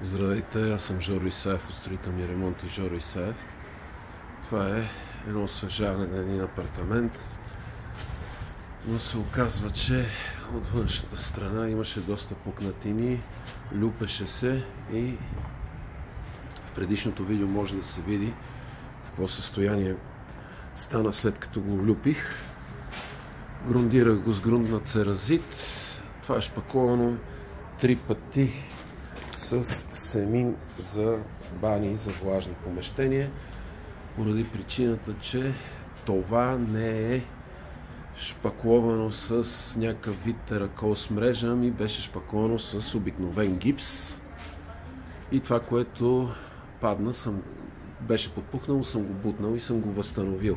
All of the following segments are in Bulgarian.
Здравейте, аз съм Жоро Исаев от строителни ремонти Жоро Исаев. Това е едно освежаване на един апартамент, но се оказва, че от външната страна имаше доста пукнатини, люпеше се и в предишното видео може да се види в какво състояние стана след като го люпих. Грундирах го с грундна церазит. Това е шпакловано 3 пъти с семин за бани, за влажни помещения, поради причината, че това не е шпакловано с някакъв вид теракоз мрежа, ами беше шпакловано с обикновен гипс. И това, което падна, беше подпухнало, съм го бутнал и съм го възстановил.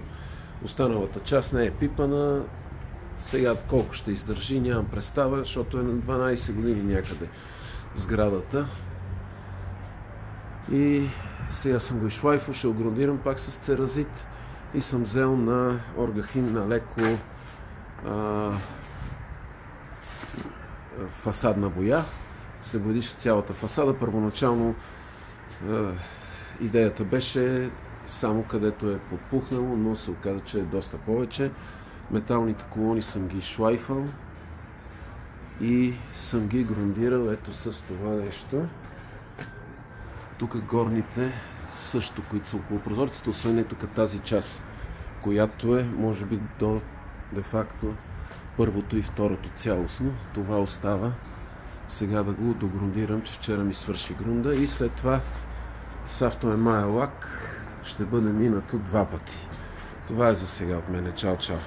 Останалата част не е пипана. Сега колко ще издържи, нямам представа, защото е на 12 години някъде сградата. И сега съм го изшлайфал, ще огрунирам пак с церазит и съм взел на Оргахим на леко фасадна боя. Ще се бодиш цялата фасада. Първоначално идеята беше само където е подпухнало, но се оказа, че е доста повече. Металните колони съм ги шлайфал и съм ги грундирал ето с това нещо. Тук горните също, които са около прозорците, освен е тук тази част, която е може би до де-факто първото и второто цялостно. Това остава сега да го догрундирам, че вчера ми свърши грунда, и след това с автоемая лак ще бъде минато 2 пъти. Това е за сега от мене. Чао, чао!